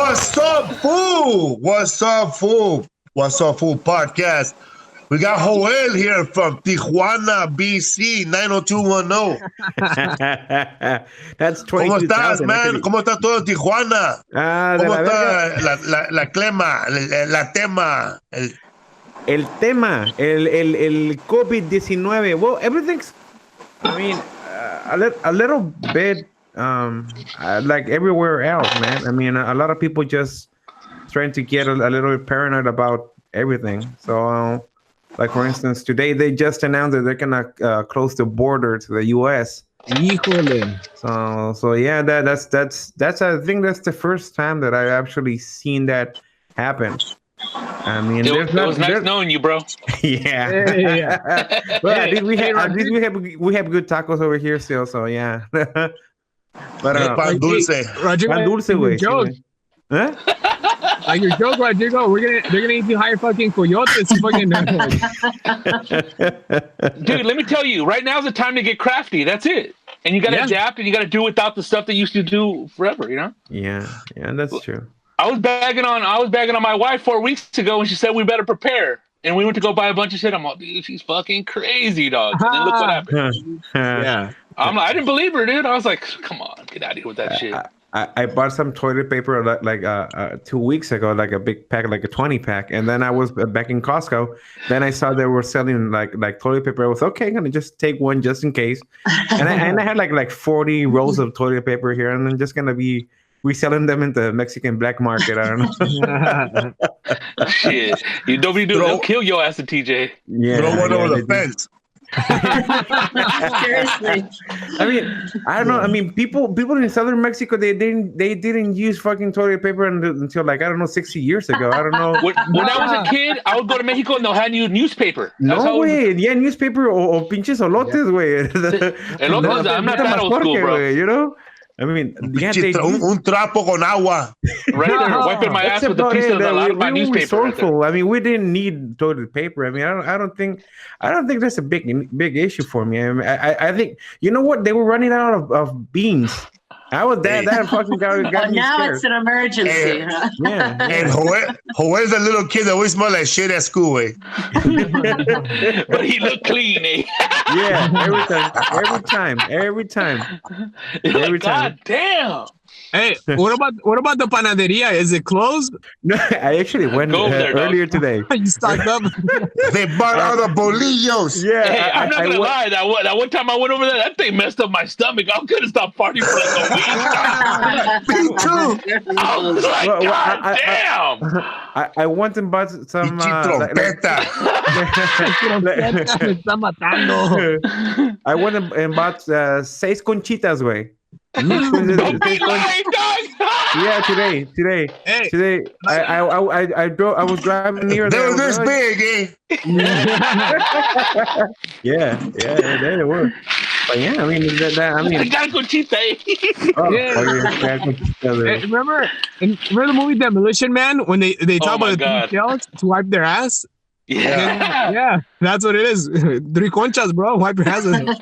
What's up, fool? What's up, fool? What's up, fool podcast? We got Joel here from Tijuana, BC, 90210. That's 22,000. ¿Cómo estás, man? ¿Cómo está todo en Tijuana? ¿Cómo está la clima, la tema? El tema, el COVID-19. Well, everything's, I mean, a little bit like everywhere else, man. I mean, a lot of people just trying to get a little bit paranoid about everything. So, like for instance, today they just announced that they're gonna close the border to the U.S. Híjole. So yeah, that's I think that's the first time that I've actually seen that happen. I mean, it was nice knowing you, bro. Yeah. Well, at least we have good tacos over here still. So yeah. But pan dulce, güey. Huh? Like your joke, Rodrigo. They're gonna need to hire fucking coyotes to fucking. Dude, let me tell you, right now is the time to get crafty. That's it. And you gotta adapt, and you gotta do without the stuff that you used to do forever. You know? Yeah, that's true. I was bagging on my wife 4 weeks ago when she said we better prepare. And we went to go buy a bunch of shit. I'm like, dude, she's fucking crazy, dog. And then look what happened. Yeah. I didn't believe her, dude. I was like, come on, get out of here with that shit. I bought some toilet paper like 2 weeks ago, like a big pack, like a 20 pack. And then I was back in Costco. Then I saw they were selling like toilet paper. I was okay, I'm gonna just take one just in case. And I had like 40 rolls of toilet paper here, and I'm just gonna be reselling them in the Mexican black market. I don't know. Shit, you don't be doing. They'll kill your ass at TJ. Yeah, throw one over the fence. Seriously. I mean, I don't know. I mean, people in southern Mexico, they didn't use fucking toilet paper until like, I don't know, 60 years ago. I don't know. When I was a kid, I would go to Mexico and they'll hand you newspaper. No way. Yeah, newspaper or pinches olotes, güey. I'm not that old school, bro. You know? I mean, yeah, un trapo con agua. Right there, wiping my ass with a piece of my newspaper. Resourceful. I mean, we didn't need toilet paper. I mean, I don't think that's a big issue for me. I mean, I think, you know what? They were running out of beans. I was that fucking got me now scared. it's an emergency, huh? Yeah. And Joel's the little kid that always smelled like shit at school, eh? But he looked clean, eh? Yeah, every time. God damn. Hey, what about the panaderia? Is it closed? No, I actually went earlier today. You stocked up. They bought all the bolillos. Yeah, hey, I'm not gonna lie. That one time I went over there, that thing messed up my stomach. I couldn't stop partying for like a week. Me too. I was like, God damn. I went and bought some. I went and bought 6 conchitas, güey. Yeah, today. Hey. Today, I was driving near. They were this big, eh? Yeah, they were. But yeah, I mean, I got a conchita. Remember the movie Demolition Man when they talk about the 3 shells to wipe their ass? Yeah, that's what it is. 3 conchas, bro. Wipe your ass with it.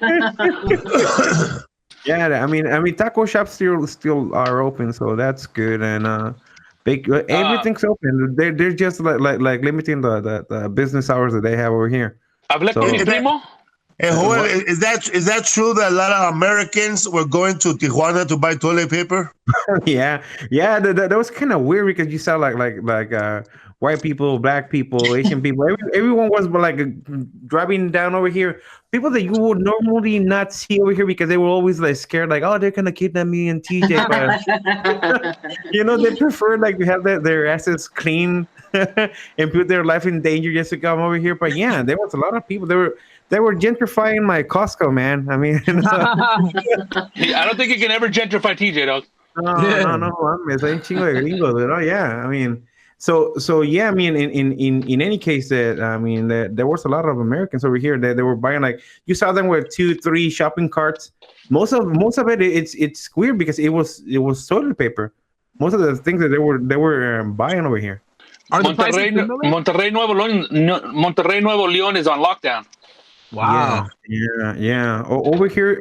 Yeah, I mean, taco shops still are open, so that's good, and everything's open. They're just like limiting the business hours that they have over here. Hablé con mi primo. Hey, Joel, is that true that a lot of Americans were going to Tijuana to buy toilet paper? Yeah. That was kind of weird because you saw like white people, black people, Asian people. Everyone was like driving down over here. People that you would normally not see over here because they were always like scared, like, oh, they're gonna kidnap me and TJ. But you know, they prefer like to have their asses clean and put their life in danger just to come over here. But yeah, there was a lot of people. They were gentrifying my Costco, man. I mean, I don't think you can ever gentrify TJ, dog. No. I'm saying chingo de gringos, you know? Yeah, I mean. So yeah, I mean, in any case, there was a lot of Americans over here that they were buying, like, you saw them with 2-3 shopping carts. Most of it, it's weird because it was toilet paper. Most of the things that they were buying over here. Monterrey, Nuevo León is on lockdown. Wow. Yeah. Over here,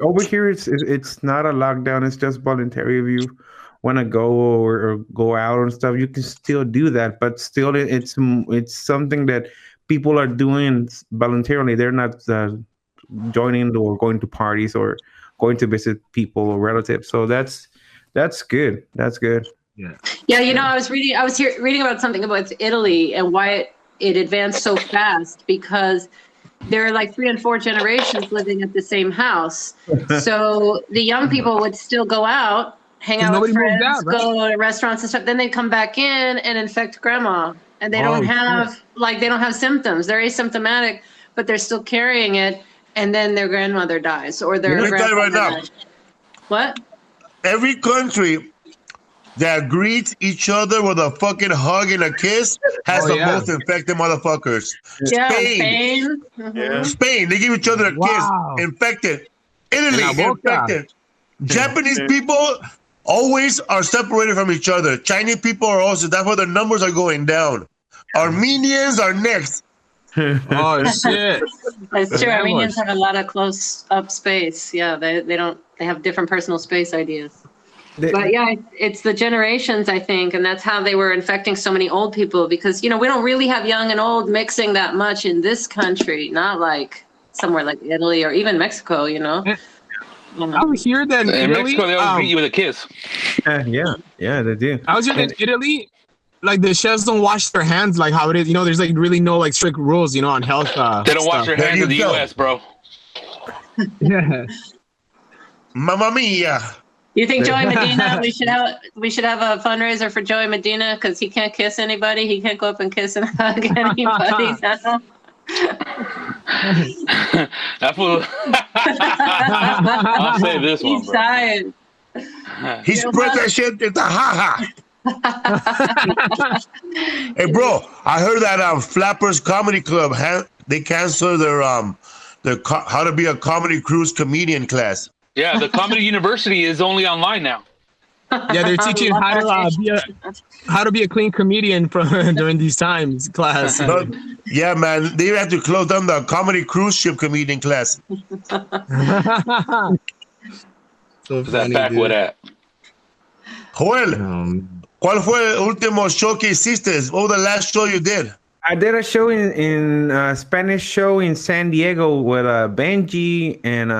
it's not a lockdown. It's just voluntary. want to go or go out and stuff, you can still do that. But still, it's something that people are doing voluntarily. They're not joining or going to parties or going to visit people or relatives. So that's good. That's good. Yeah, I was reading about something about Italy and why it advanced so fast, because there are like 3 and 4 generations living at the same house. So the young people would still go out, hang out with friends, go to restaurants and stuff. Then they come back in and infect grandma, and they don't have symptoms. They're asymptomatic, but they're still carrying it. And then their grandmother dies, or their grandfather dies. What? Every country that greets each other with a fucking hug and a kiss has the most infected motherfuckers. Yeah, Spain. Spain, they give each other a kiss. Infected. Italy, infected. Japanese people always are separated from each other. Chinese people are also. That's why their numbers are going down. Armenians are next. Oh shit! That's true. Armenians have a lot of close up space. Yeah, they have different personal space ideas. But yeah, it's the generations, I think, and that's how they were infecting so many old people, because we don't really have young and old mixing that much in this country, not like somewhere like Italy or even Mexico. I was here that in Italy, Mexico they always greet you with a kiss. Yeah, they do. I was here in Italy. Like the chefs don't wash their hands like how it is. There's like really no like strict rules, on health. They don't wash their hands in the U.S., bro. Yeah. Mamma mia. You think Joey Medina? we should have a fundraiser for Joey Medina, because he can't kiss anybody. He can't go up and kiss and hug anybody. That fool. I'll say this one, bro. Dying. He spread that shit. It's a ha-ha. Hey, bro, I heard that Flappers Comedy Club they canceled their how to be a comedy cruise comedian class. Yeah, the Comedy University is only online now. Yeah, they're teaching how to be a clean comedian during these times class. Yeah, man, they have to close down the comedy cruise ship comedian class. So that backward at? Joel, ¿cuál fue el último show que hiciste? What was the last show you did? I did a show in Spanish show in San Diego with Benji and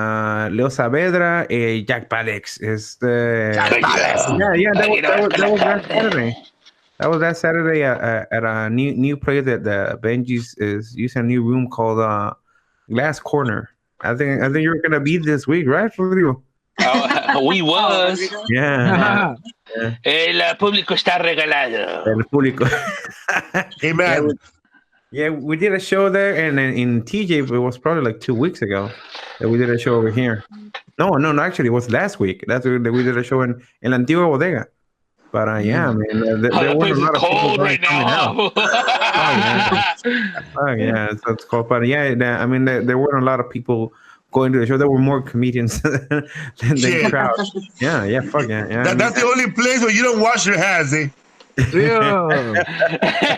Leo Saavedra and Jack Palex. Yeah, that was that Saturday. That was that Saturday at a new place that the Benji's is using a new room called Glass Corner. I think you're gonna be this week, right, Rodrigo? We was. Yeah. El público está regalado. El público. Hey, man. Yeah, we did a show there, and then in TJ, it was probably like 2 weeks ago that we did a show over here. No, actually, it was last week. That's when we did a show in La Antigua Bodega. But yeah, man, there weren't a lot of people right now. Oh yeah, so it's cold. But yeah, I mean, there weren't a lot of people going to the show. There were more comedians than the crowd. Yeah, fuck yeah. That's the only place where you don't wash your hands, eh? Yeah.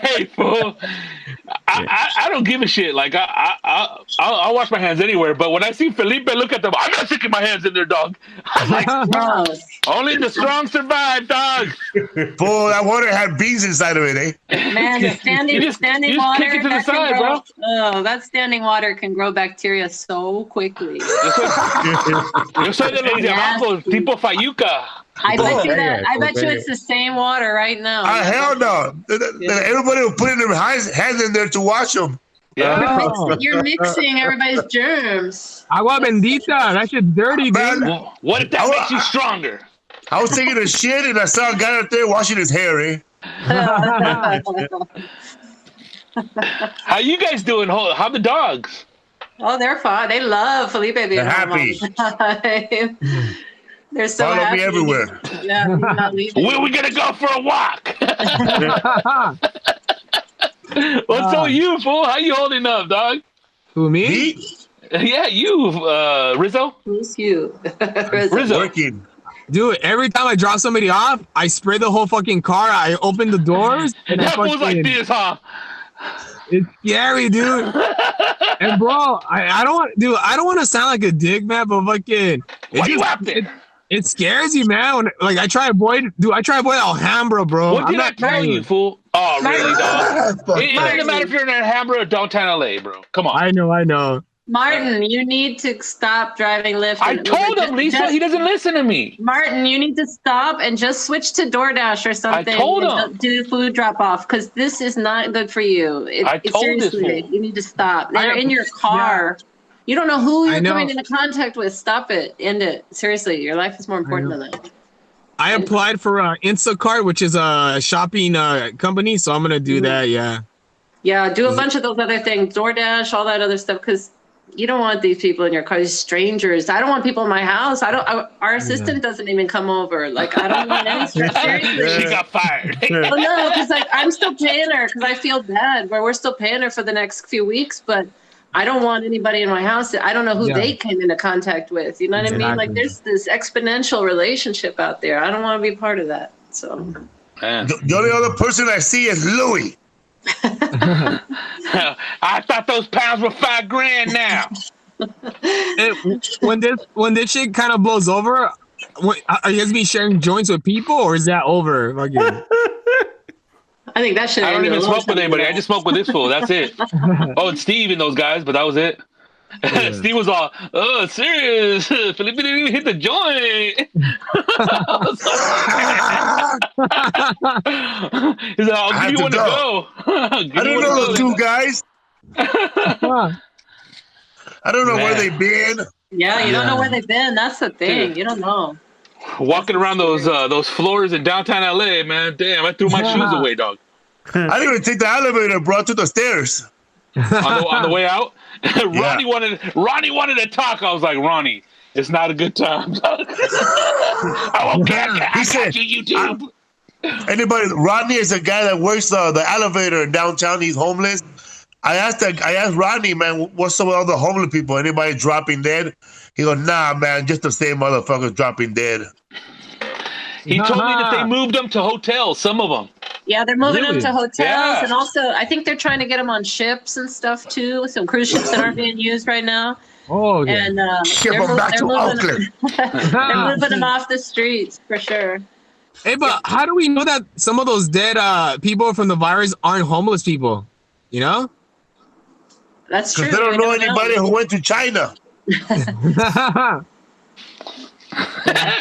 Hey, fool. I don't give a shit. Like I'll wash my hands anywhere, but when I see Felipe look at them, I'm not sticking my hands in there, dog. I'm like, only the strong survive, dog. Boy, that water had beans inside of it, eh? Man, the standing water. Kick it to the side, bro. Oh, that standing water can grow bacteria so quickly. Yo soy de los de abajo, tipo Fayuca. I bet you it's the same water right now. Hell no. Everybody will put their hands in there to wash them. Yeah. You're mixing everybody's germs. Agua bendita. That shit's dirty, dude. What if that makes you stronger? I was taking a shit and I saw a guy out there washing his hair, eh? How you guys doing? How the dogs? Oh, they're fine. They love Felipe being They're happy. They're so Follow happy. me everywhere. Yeah, I'm not leaving. Where we gonna go for a walk? What's up, you fool? How you holding up, dog? Who, me? Yeah, you, Rizzo. Who's you? Rizzo. Working. Dude, every time I drop somebody off, I spray the whole fucking car. I open the doors. And that fool's like this, huh? It's scary, dude. And bro, I don't want to sound like a dick, man, but fucking why you acting? It scares you, man. Like I try to avoid Alhambra, bro. What did I tell you, fool? Oh, really, dog? It doesn't matter if you're in Alhambra or downtown LA, bro. Come on. I know. Martin, you need to stop driving Lyft. I told him, Lisa. He doesn't listen to me. Martin, you need to stop and just switch to DoorDash or something. I told him. Do food drop off because this is not good for you. I told this fool. You need to stop. They're in your car. Yeah. You don't know who you're coming into contact with. Stop it. End it. Seriously, your life is more important than that. I applied for Instacart, which is a shopping company, so I'm gonna do that. Yeah. Yeah, do a bunch of those other things, DoorDash, all that other stuff, because you don't want these people in your car, these strangers. I don't want people in my house. Our assistant doesn't even come over. Like, I don't want any strangers. She got fired. Well, no, because like I'm still paying her because I feel bad. Where we're still paying her for the next few weeks, but I don't want anybody in my house. I don't know who they came into contact with. You know what I mean? Like, there's this exponential relationship out there. I don't want to be part of that. So, the only other person I see is Louis. I thought those pounds were $5,000 now. When this shit kind of blows over, are you guys be sharing joints with people, or is that over? I think that should. I don't even smoke with anybody. I just smoke with this fool. That's it. Oh, and Steve and those guys, but that was it. Yeah. Steve was all, "Oh, serious? Felipe didn't even hit the joint." He's like, "I'll give you one to go." I don't know those two guys. I don't know where they've been. Yeah, you don't know where they've been. That's the thing. You don't know. Walking around those floors in downtown LA, man. Damn, I threw my shoes away, dog. I didn't even take the elevator, bro. To the stairs. on the way out, Ronnie wanted to talk. I was like, Ronnie, it's not a good time. He said, YouTube. Rodney is a guy that works the elevator in downtown. He's homeless. I asked Rodney, man, what's up with all the homeless people? Anybody dropping dead? He goes, nah, man, just the same motherfuckers dropping dead. He told me that they moved them to hotels, some of them. Yeah, they're moving them to hotels, and also I think they're trying to get them on ships and stuff too. Some cruise ships that aren't being used right now. Oh, yeah. And they're moving them off the streets for sure. Hey, but how do we know that some of those dead people from the virus aren't homeless people? You know? That's true. Because they don't know anybody who went to China.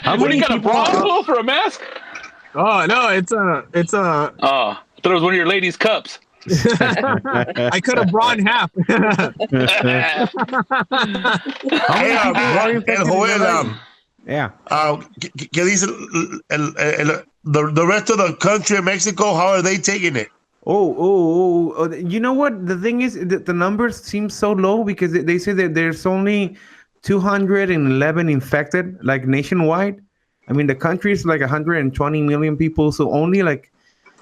How many got a bra for a mask? Oh no, it's a. Oh, I thought it was one of your ladies' cups. I could have brought in half. ¿Qué dice the rest of the country of Mexico? How are they taking it? Oh, you know what? The thing is, the numbers seem so low because they say that there's only 211 infected, like nationwide. I mean, the country is like 120 million people, so only like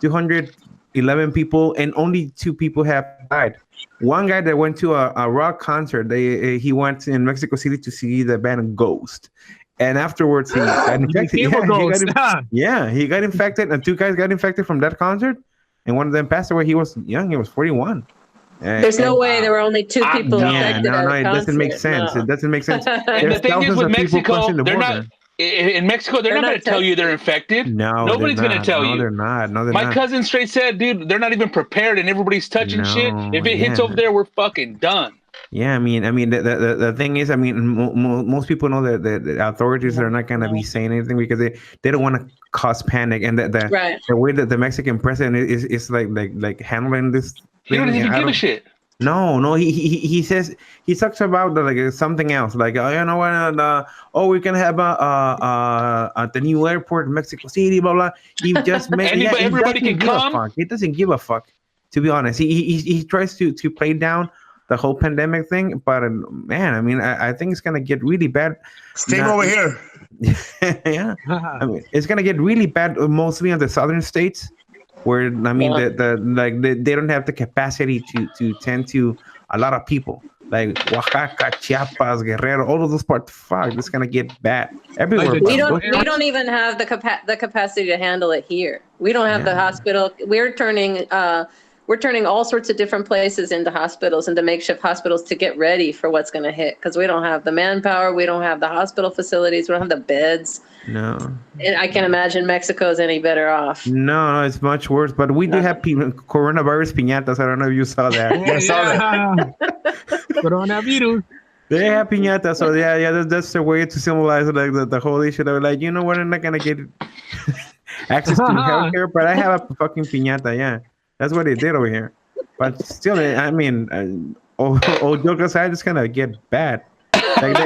211 people, and only 2 people have died. One guy that went to a rock concert, he went in Mexico City to see the band Ghost. And afterwards, he got infected. He got infected, and 2 guys got infected from that concert. And one of them passed away. He was young. He was 41. There's no way there were only 2 people infected. No, it doesn't make sense. No. It doesn't make sense. And the thing is with Mexico, they're not. In Mexico, they're not going to tell you they're infected. No, nobody's going to tell you. No, they're not. My cousin straight said, dude, they're not even prepared, and everybody's touching shit. If it hits over there, we're fucking done. Yeah, I mean, the thing is, I mean, most people know that the authorities are not going to be saying anything because they don't want to cause panic, and the way that the Mexican president is like handling this. He doesn't even give a shit. No, he says, he talks about like something else, like you know what, we can have at the new airport in Mexico City, blah blah. He just made everybody can come. He doesn't give a fuck, to be honest. He tries to play down the whole pandemic thing, but man, I mean, I think it's gonna get really bad. Stay over here. Yeah, I mean, it's gonna get really bad, mostly in the southern states, where I mean, they don't have the capacity to tend to a lot of people, like Oaxaca, Chiapas, Guerrero, all of those parts. Fuck, it's gonna get bad everywhere. We don't even have the capacity to handle it here. We don't have the hospital. We're turning we're turning all sorts of different places into hospitals, into makeshift hospitals to get ready for what's going to hit, because we don't have the manpower, we don't have the hospital facilities, we don't have the beds. No. And I can't imagine Mexico's any better off. No, it's much worse. But we do have coronavirus piñatas. I don't know if you saw that. I saw that. Coronavirus. They have piñatas, so that's the way to symbolize like the whole issue. They were like, you know what, I'm not gonna get access to healthcare, but I have a fucking piñata. Yeah, that's what they did over here. But still, I mean, old joke aside, it's gonna get bad. Like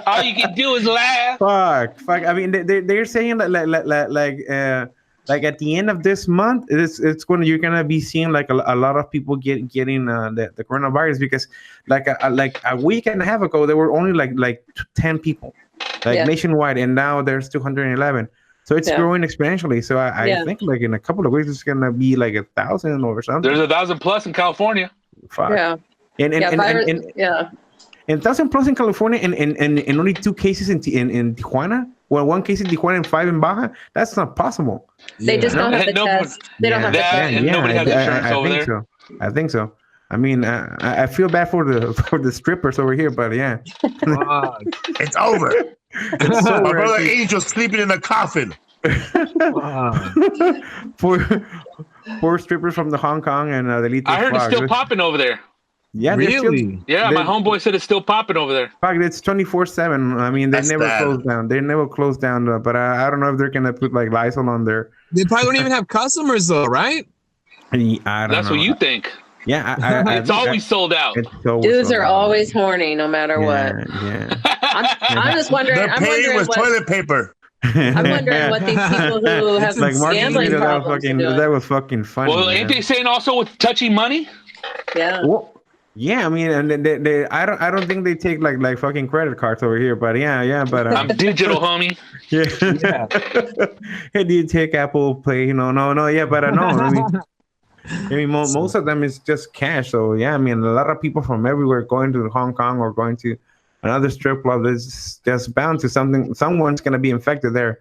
all you can do is laugh. Fuck. I mean, they're saying that like at the end of this month, you're gonna be seeing like a lot of people getting the coronavirus, because like a week and a half ago there were only like 10 people nationwide, and now there's 211. So it's growing exponentially. So I think like in a couple of weeks it's gonna be like 1,000 or something. There's 1,000 plus in California. Fuck. Yeah. And 1,000 plus in California, and only 2 cases in Tijuana. Well, 1 case in Tijuana and 5 in Baja. That's not possible. They just don't have the test. They don't have the test. And nobody has insurance over there. So. I think so. I mean, I feel bad for the strippers over here, but yeah. It's over. It's over. My brother Angel sleeping in a coffin. Poor strippers from the Hong Kong and the Elite. I heard it's still popping over there. Yeah, really? My homeboy said it's still popping over there. Fuck, it's 24/7. I mean, That's bad. close down. They never close down. But I don't know if they're gonna put like Lysol on there. They probably don't even have customers though, right? I don't That's know. what you think. Yeah, it's always sold out. Dudes are always horny, no matter what. Yeah. I'm just wondering. They're paying with toilet paper. I'm wondering what these people who have like gambling problems are doing. That was fucking funny. Well, ain't they saying also with touching money? Yeah. Well, yeah, I mean, and they I don't think they take like fucking credit cards over here, but but I'm digital, homie. Yeah. Hey, do you take Apple Pay? No, but no. I mean, most of them is just cash. So yeah, I mean, a lot of people from everywhere going to Hong Kong or going to another strip club is just bound to something. Someone's gonna be infected there.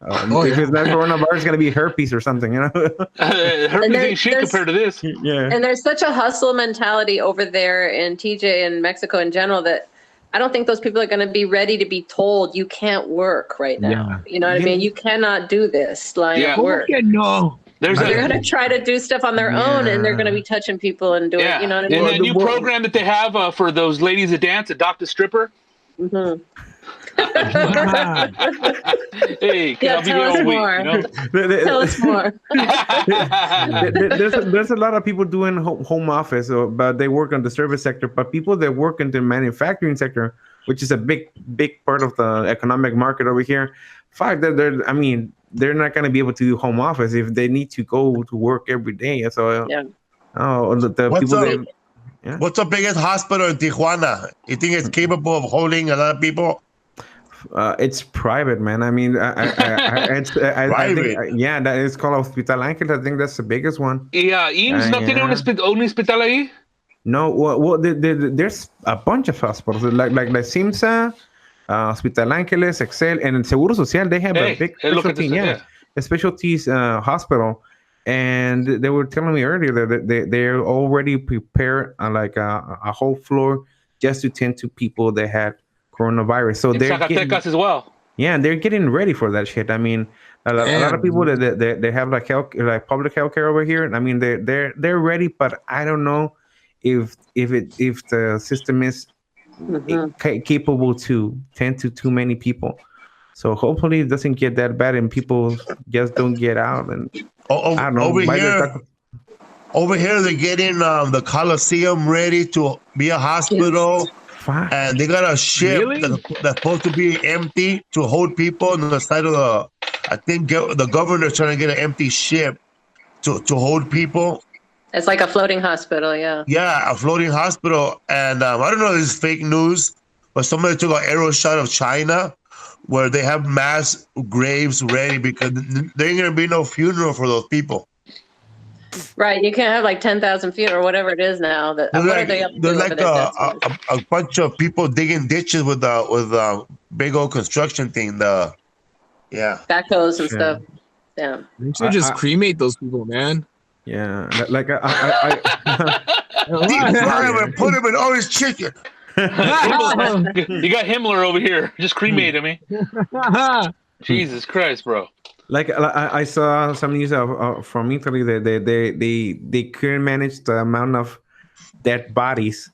If it's not coronavirus, it's gonna be herpes or something, you know. Herpes ain't shit compared to this. Yeah. And there's such a hustle mentality over there in TJ and Mexico in general that I don't think those people are going to be ready to be told you can't work right now. Yeah. You know what I mean? You cannot do this line of work. No. They're going to try to do stuff on their own, and they're going to be touching people and doing, you know what I mean? And that new program that they have for those ladies that dance, Adopt a Stripper. Mm-hmm. Hey, can I be here all week? You know? Tell us more. There's a lot of people doing home office, but they work on the service sector. But people that work in the manufacturing sector, which is a big part of the economic market over here, they're not going to be able to do home office if they need to go to work every day. So, what's the biggest hospital in Tijuana? You think it's capable of holding a lot of people? It's private, man. I mean, it's private. I think, that is called Hospital Ángel. I think that's the biggest one. Yeah, IMSS no tiene un hospital ahí. No, well, there's a bunch of hospitals like La Simsa, Hospital Ángeles, Excel, and Seguro Social. They have a big specialty, a specialties hospital. And they were telling me earlier that they're already prepared a whole floor just to tend to people that had coronavirus. So they're Zacatecas as well. Yeah, they're getting ready for that shit. I mean, a lot of people that they have like public health care over here. I mean, they're ready, but I don't know if the system is capable to tend to too many people. So hopefully it doesn't get that bad and people just don't get out. And I don't know. Over here, they're getting the Coliseum ready to be a hospital. And they got a ship that's supposed to be empty to hold people on the side of the. I think the governor's trying to get an empty ship to hold people. It's like a floating hospital, yeah. Yeah, a floating hospital. And I don't know if this is fake news, but somebody took an aerial shot of China where they have mass graves ready because there ain't going to be no funeral for those people. Right, you can't have like 10,000 feet or whatever it is now. There's like a bunch of people digging ditches with a big old construction thing. Backhoes and stuff. Yeah, they should just cremate those people, man. Yeah, deep fry him and put him in orange chicken. You got Himmler over here. Just cremated me. Jesus Christ, bro. Like I saw some news from Italy that they couldn't manage the amount of dead bodies.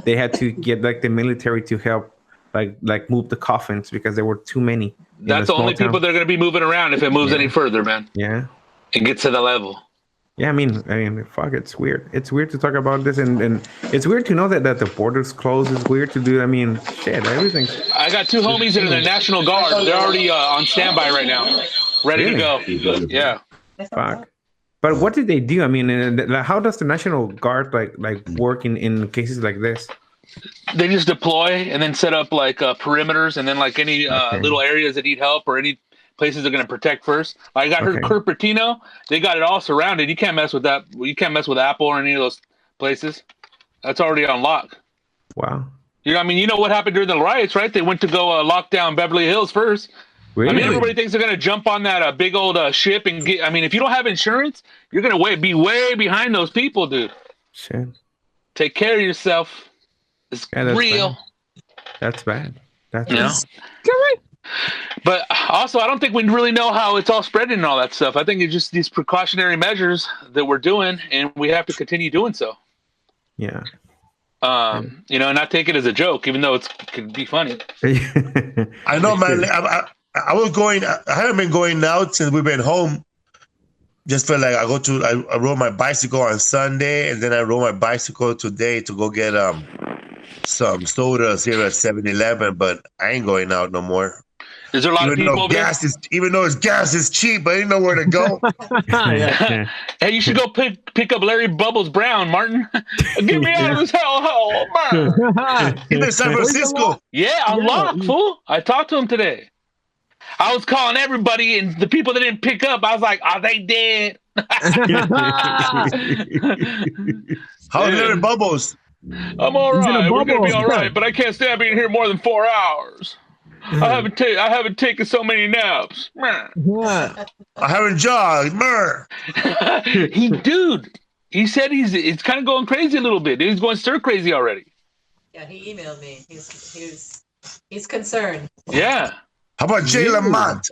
They had to get like the military to help like move the coffins because there were too many. That's the only people that are going to be moving around if it moves any further, man. Yeah. It gets to the level. Yeah, I mean, fuck, it's weird. It's weird to talk about this, and it's weird to know that the borders closed. It's weird to do. I mean, shit, everything. I got 2 homies that are in the National Guard. They're already on standby right now, ready to go. Yeah. Fuck. But what did they do? I mean, how does the National Guard like work in cases like this? They just deploy and then set up like perimeters, and then like any little areas that need help or any places they're going to protect first. Like I heard Cupertino, they got it all surrounded. You can't mess with that. You can't mess with Apple or any of those places. That's already on lock. Wow. You know, I mean, you know what happened during the riots, right? They went to go lock down Beverly Hills first. Really? I mean, everybody thinks they're going to jump on that big old ship and get. I mean, if you don't have insurance, you're going to be way behind those people, dude. Shit. Take care of yourself. It's real. Bad. That's bad. That's bad. But also, I don't think we really know how it's all spreading and all that stuff. I think it's just these precautionary measures that we're doing, and we have to continue doing so. Yeah. You know, not take it as a joke, even though it could be funny. I know, man. I was going. I haven't been going out since we've been home. Just felt like I rode my bicycle on Sunday, and then I rode my bicycle today to go get some sodas here at 7-Eleven. But I ain't going out no more. Is there a lot of people over there? Even though gas is cheap, I ain't know where to go. Hey, you should go pick up Larry Bubbles Brown, Martin. Get me out of this hellhole, man. He's in San Francisco. Yeah, I'm locked, fool. I talked to him today. I was calling everybody, and the people that didn't pick up, I was like, "Are they dead?" How's Larry Bubbles? I'm all right. We're gonna be all right, but I can't stand being here more than 4 hours. I haven't taken so many naps. I haven't jogged. He said it's kind of going crazy a little bit. He's going stir crazy already. Yeah, he emailed me. He's concerned. Yeah. How about Jay Lamont?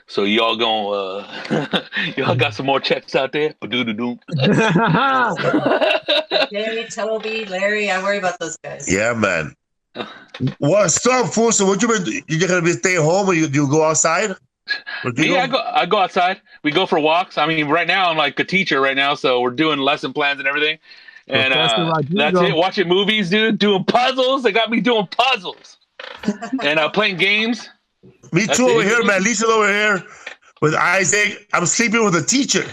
So y'all y'all got some more checks out there? Jay, Toby, Larry, I worry about those guys. Yeah, man. What's up, fool? So what you're gonna be staying home, or you go outside? I go outside. We go for walks. I mean, right now I'm like a teacher right now, so we're doing lesson plans and everything. And that's it. Watching movies, dude. Doing puzzles. They got me doing puzzles. And playing games. Me too over here, man. Lisa's over here with Isaac. I'm sleeping with a teacher.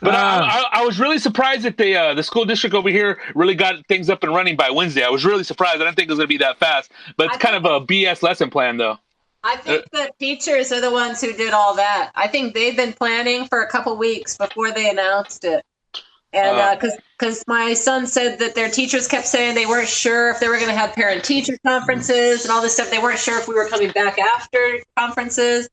But I was really surprised that the school district over here really got things up and running by Wednesday. I was really surprised. I didn't think it was going to be that fast. But it's kind of a BS lesson plan, though. I think the teachers are the ones who did all that. I think they've been planning for a couple weeks before they announced it. And because my son said that their teachers kept saying they weren't sure if they were going to have parent-teacher conferences and all this stuff. They weren't sure if we were coming back after conferences.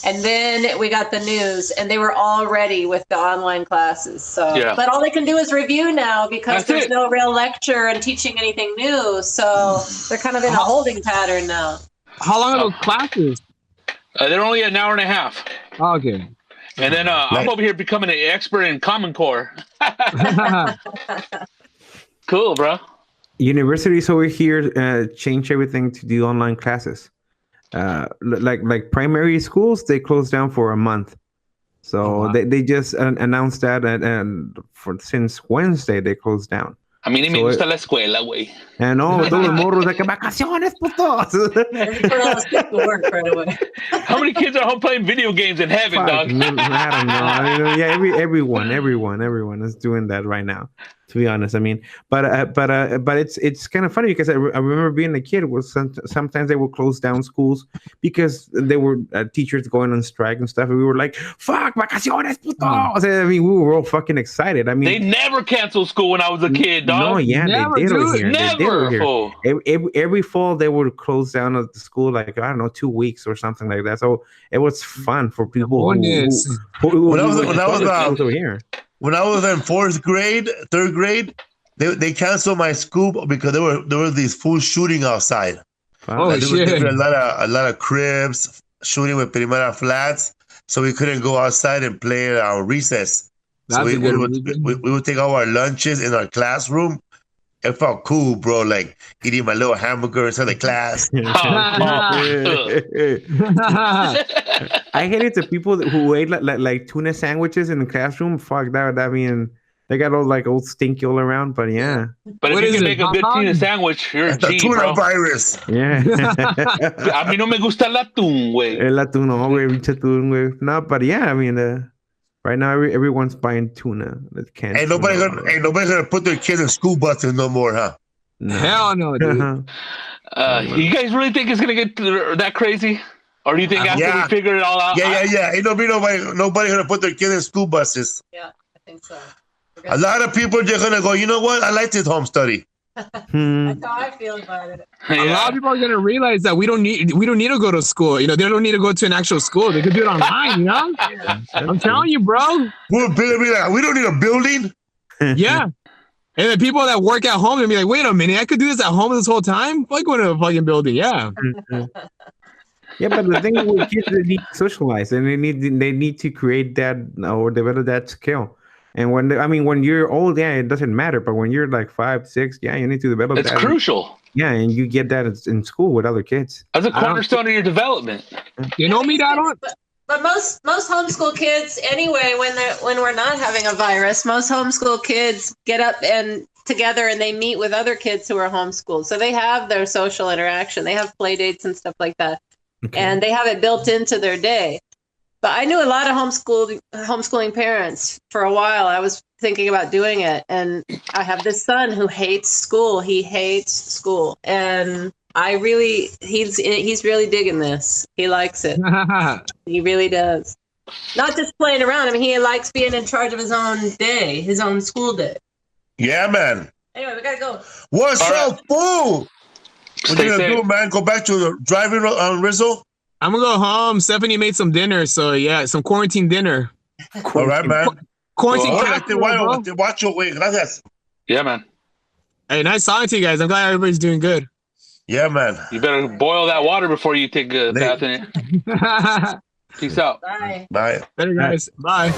And then we got the news, and they were all ready with the online classes. So, but all they can do is review now because there's no real lecture and teaching anything new. So they're kind of in a holding pattern now. How long are those classes? They're only an hour and a half. Oh, okay. And then I'm over here becoming an expert in Common Core. Cool, bro. Universities over here change everything to do online classes. Like primary schools, they closed down for a month. So they just announced that, and since Wednesday they closed down. A mí ni me gusta la escuela, güey. And todos los morros de que vacaciones, putos. How many kids are home playing video games in heaven, dog? I don't know. Yeah, everyone is doing that right now. to be honest. I mean, but it's kind of funny because I remember being a kid was sometimes they would close down schools because they were teachers going on strike and stuff, and we were like, "Fuck, vacaciones, puto!" I mean, we were all fucking excited. I mean, they never canceled school when I was a kid, dog. No, yeah, never, they did over here. Never. Every fall they would close down the school like I don't know 2 weeks or something like that. So it was fun for people when I was in third grade, they canceled my school because there were these fools shooting outside. There were a lot of cribs shooting with Primera flats, so we couldn't go outside and play at our recess. So we would take all our lunches in our classroom. It felt cool, bro. Like eating my little hamburger inside the class. I hated the people who ate like tuna sandwiches in the classroom. Fuck that. I mean, they got all like old stinky all around. But yeah. But if you can make a good tuna sandwich, you're a G, tuna bro. virus. Yeah. A mí no me gusta el atún, güey. El atún, no, güey. No, but yeah, I mean, right now everyone's buying tuna. Ain't nobody gonna put their kids in school buses no more, huh? No. Hell no, dude. You guys really think it's gonna get that crazy? Or do you think after we figure it all out? Yeah. Ain't nobody gonna put their kids in school buses. Yeah, I think so. A lot of people are just gonna go, you know what? I like this home study. That's how I feel about it. A lot of people are gonna realize that we don't need to go to school. You know, they don't need to go to an actual school. They could do it online. You know, I'm telling you, bro. We'll be like, we don't need a building. Yeah. And the people that work at home, they'll be like, wait a minute, I could do this at home this whole time? Like going to a fucking building, yeah. Yeah, but the thing with kids, they need to socialize and they need to create that or develop that skill. And when you're old, yeah, it doesn't matter. But when you're like 5, 6, yeah, you need to develop that. It's crucial. Yeah, and you get that in school with other kids. As a cornerstone of your development. You know me, Dad? But most homeschool kids, anyway, when we're not having a virus, most homeschool kids get up and together and they meet with other kids who are homeschooled. So they have their social interaction. They have play dates and stuff like that. Okay. And they have it built into their day. But I knew a lot of homeschooling parents. For a while, I was thinking about doing it. And I have this son who hates school. He hates school. And he's really digging this. He likes it. He really does. Not just playing around. I mean, he likes being in charge of his own day, his own school day. Yeah, man. Anyway, we gotta go. What's up, fool? What you gonna do, man? Go back to the driving on Rizzo? I'm gonna go home. Stephanie made some dinner, so yeah, some quarantine dinner. All right, man. Quarantine. Watch your way. Gracias. Yeah, man. Hey, nice talking to you guys. I'm glad everybody's doing good. Yeah, man. You better boil that water before you take a bath in it. Peace out. Bye. Bye. Better guys. Bye.